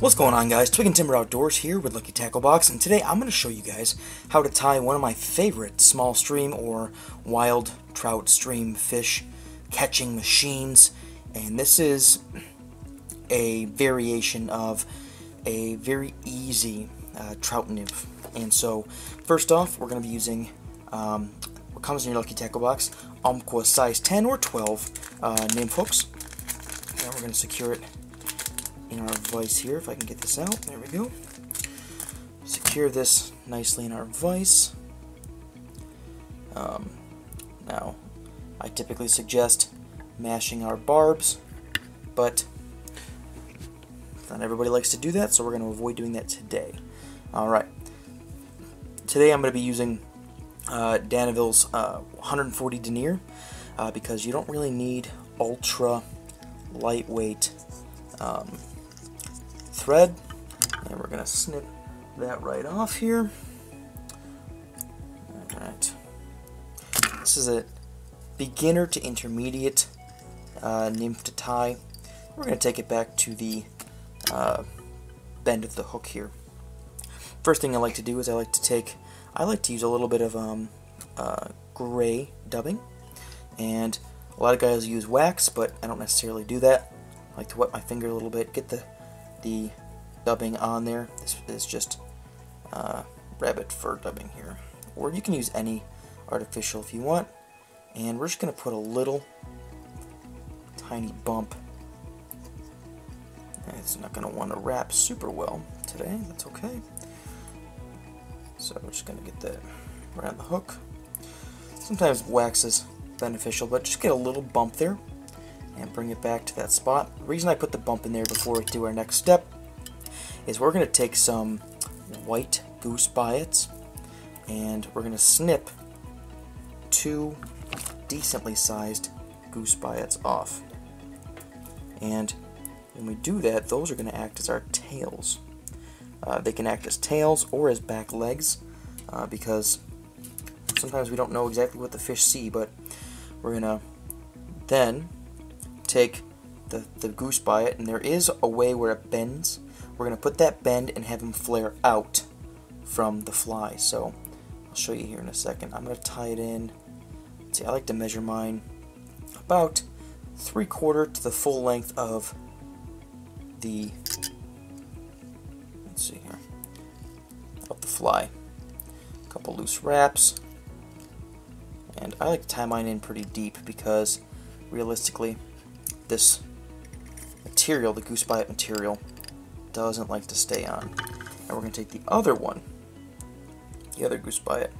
What's going on, guys? Twig and Timber Outdoors here with Lucky Tackle Box, and today I'm going to show you guys how to tie one of my favorite small stream or wild trout stream fish catching machines. And this is a variation of a very easy trout nymph. And so first off, we're going to be using what comes in your Lucky Tackle Box, Umpqua size 10 or 12 nymph hooks, and we're going to secure it in our vise here, if I can get this out. There we go. Secure this nicely in our vise. Now, I typically suggest mashing our barbs, but not everybody likes to do that, so we're going to avoid doing that today. Alright. Today I'm going to be using Danville's 140 denier because you don't really need ultra lightweight thread, and we're going to snip that right off here. Alright. This is a beginner to intermediate nymph to tie. We're going to take it back to the bend of the hook here. First thing I like to do is I like to use a little bit of gray dubbing, and a lot of guys use wax, but I don't necessarily do that. I like to wet my finger a little bit, get the dubbing on there. This is just rabbit fur dubbing here, or you can use any artificial if you want. And we're just going to put a little tiny bump. It's not going to want to wrap super well today, that's okay. So we're just going to get that around the hook. Sometimes wax is beneficial, but just get a little bump there and bring it back to that spot. The reason I put the bump in there before we do our next step is we're going to take some white goose biots and we're going to snip 2 decently sized goose biots off. And when we do that, those are going to act as our tails. They can act as tails or as back legs because sometimes we don't know exactly what the fish see, but we're going to then take the goose biot, and there is a way where it bends. We're going to put that bend and have him flare out from the fly. So I'll show you here in a second. I'm going to tie it in. Let's see, I like to measure mine about 3/4 to the full length of the, let's see here, of the fly. A couple loose wraps, and I like to tie mine in pretty deep because realistically this material, the goose biot material, doesn't like to stay on. And we're going to take the other one, the other goose biot,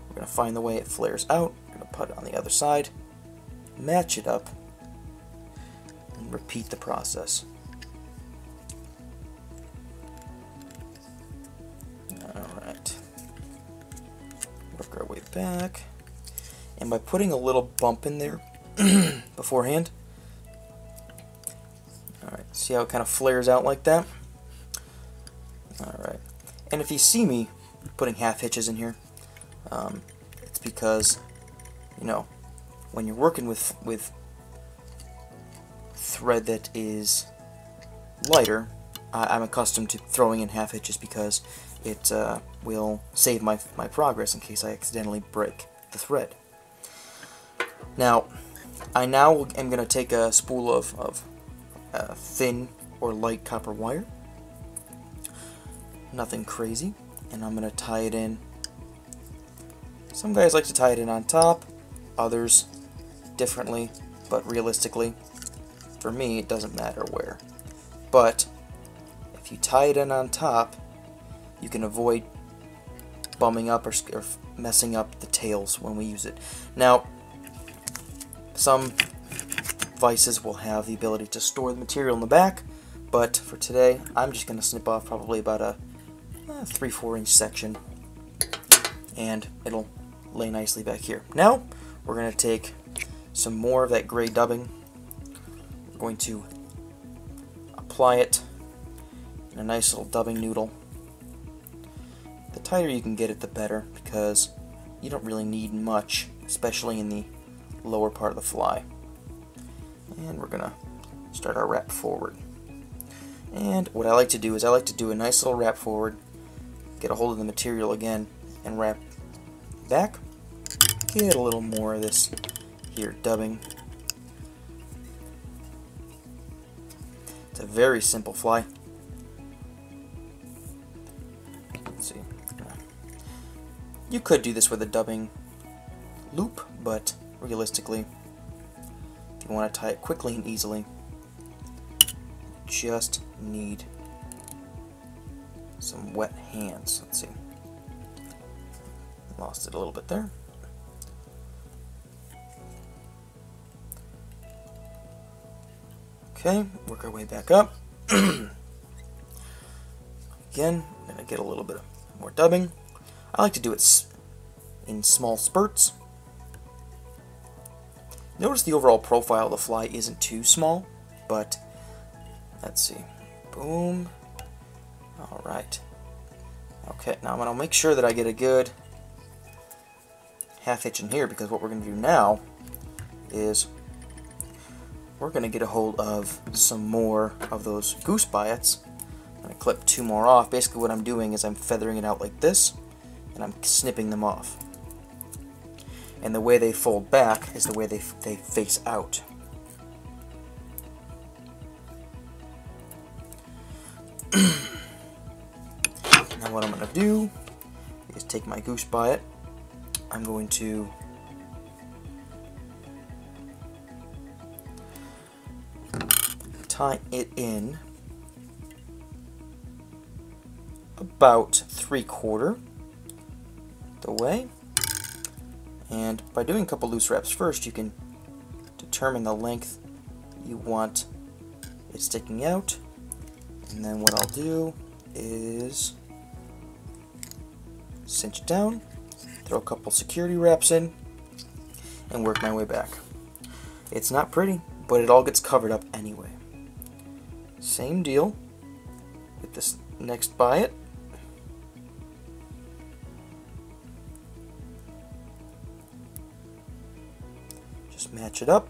we're going to find the way it flares out, we're going to put it on the other side, match it up, and repeat the process. Alright, work our way back, and by putting a little bump in there beforehand, alright, see how it kind of flares out like that? Alright, and if you see me putting half hitches in here, it's because, you know, when you're working with thread that is lighter, I'm accustomed to throwing in half hitches because it will save my progress in case I accidentally break the thread. Now, I am going to take a spool of thin or light copper wire, nothing crazy, and I'm going to tie it in. Some guys like to tie it in on top, others differently, but realistically, for me, it doesn't matter where. But if you tie it in on top, you can avoid bumming up or messing up the tails when we use it. Now, some vices will have the ability to store the material in the back, but for today I'm just going to snip off probably about a 3-4 inch section, and it'll lay nicely back here. Now we're going to take some more of that gray dubbing, we're going to apply it in a nice little dubbing noodle. The tighter you can get it, the better, because you don't really need much, especially in the lower part of the fly. And we're going to start our wrap forward. And what I like to do is I like to do a nice little wrap forward, get a hold of the material again, and wrap back. Get a little more of this here dubbing. It's a very simple fly. Let's see. You could do this with a dubbing loop, but realistically, if you want to tie it quickly and easily, just need some wet hands. Let's see. Lost it a little bit there. Okay, work our way back up. Again, I'm going to get a little bit more dubbing. I like to do it in small spurts. Notice the overall profile of the fly isn't too small, but let's see. Boom. Alright. Okay, now I'm going to make sure that I get a good half hitch in here, because what we're going to do now is we're going to get a hold of some more of those goose biots. I'm going to clip 2 more off. Basically what I'm doing is I'm feathering it out like this, and I'm snipping them off. And the way they fold back is the way they face out. Now what I'm going to do is take my goose biot. I'm going to tie it in about 3/4 the way. And by doing a couple loose wraps first, you can determine the length you want it sticking out. And then what I'll do is cinch it down, throw a couple security wraps in, and work my way back. It's not pretty, but it all gets covered up anyway. Same deal with this next biot. Just match it up.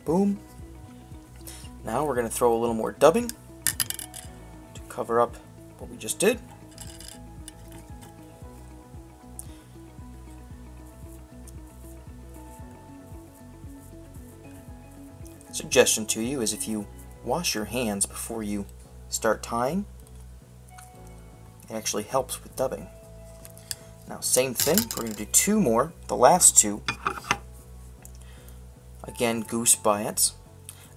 Boom. Now we're going to throw a little more dubbing to cover up what we just did. Suggestion to you is if you wash your hands before you start tying, it actually helps with dubbing. Now same thing, we're going to do 2 more, the last 2. Again, goose biots.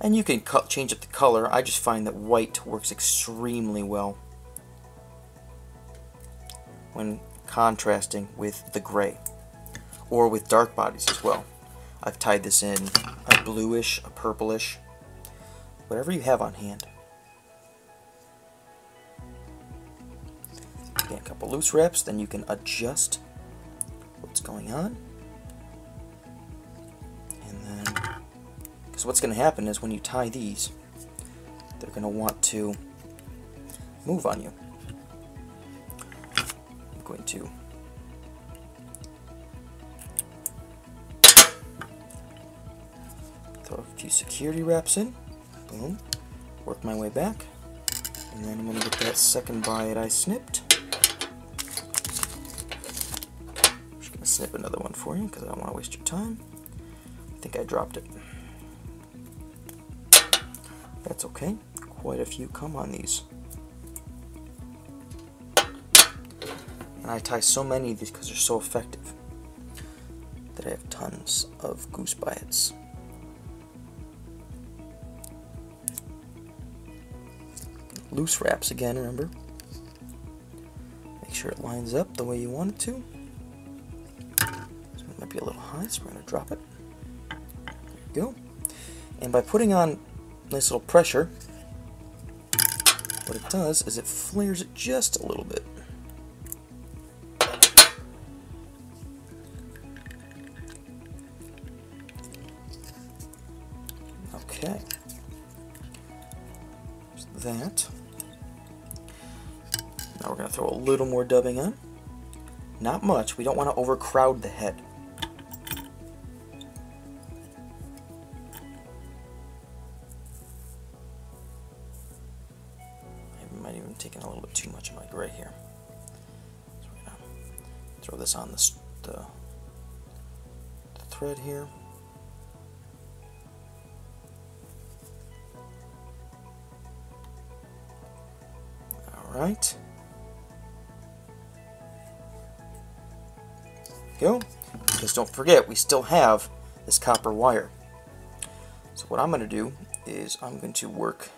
And you can change up the color. I just find that white works extremely well when contrasting with the gray, or with dark bodies as well. I've tied this in a bluish, a purplish, whatever you have on hand. Again, a couple loose wraps, then you can adjust what's going on. And then, because what's going to happen is when you tie these, they're going to want to move on you. I'm going to throw a few security wraps in, boom, work my way back, and then I'm going to get that second biot I snipped. I'm just going to snip another one for you because I don't want to waste your time. I think I dropped it. That's okay, quite a few come on these. And I tie so many of these because they're so effective that I have tons of goose biots. Loose wraps again, remember. Make sure it lines up the way you want it to. This one might be a little high, so we're going to drop it. There you go. And by putting on nice little pressure, what it does is it flares it just a little bit. Okay. There's that. Now we're going to throw a little more dubbing on. Not much. We don't want to overcrowd the head. of my gray here. So we're going to throw this on the thread here. Alright. Go. Because don't forget, we still have this copper wire. So what I'm going to do is I'm going to work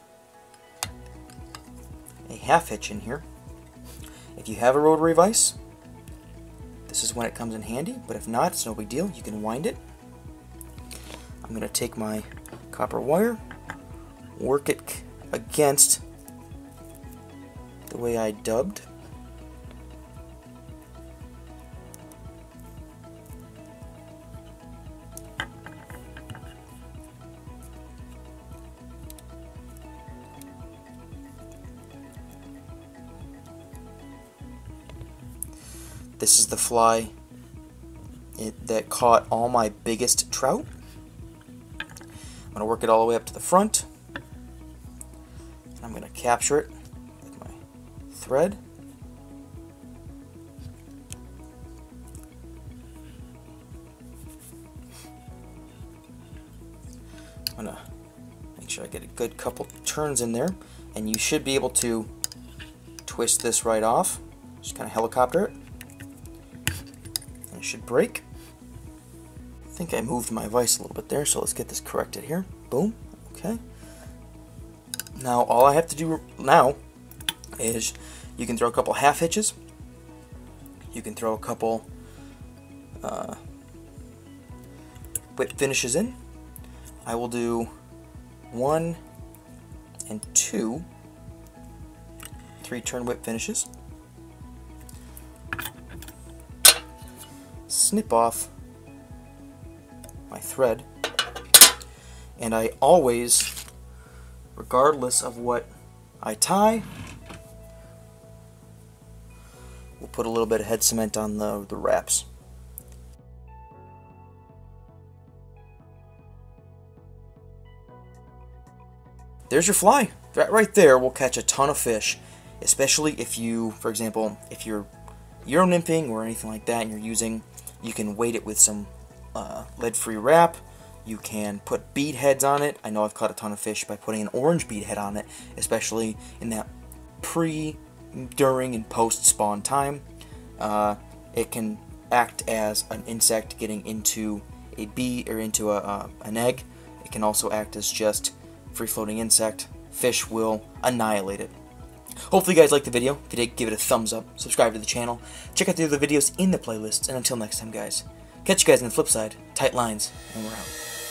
a half hitch in here. If you have a rotary vise, this is when it comes in handy, but if not, it's no big deal. You can wind it. I'm going to take my copper wire, work it against the way I dubbed. This is the fly that caught all my biggest trout. I'm going to work it all the way up to the front. I'm going to capture it with my thread. I'm going to make sure I get a good couple turns in there, and you should be able to twist this right off. Just kind of helicopter it. Should break. I think I moved my vise a little bit there, so let's get this corrected here. Boom. Okay. Now all I have to do now is you can throw a couple half hitches. You can throw a couple whip finishes in. I will do 1 and 2 3-turn whip finishes. Snip off my thread, and I always, regardless of what I tie, will put a little bit of head cement on the wraps. There's your fly. That right there will catch a ton of fish, especially if you, for example, if you're Euro nymphing or anything like that and you're using, you can weight it with some lead-free wrap. You can put bead heads on it. I know I've caught a ton of fish by putting an orange bead head on it, especially in that pre, during, and post-spawn time. It can act as an insect getting into a bee or into an egg. It can also act as just free-floating insect. Fish will annihilate it. Hopefully you guys liked the video. If you did, give it a thumbs up, subscribe to the channel, check out the other videos in the playlists, and until next time guys, catch you guys on the flip side. Tight lines, and we're out.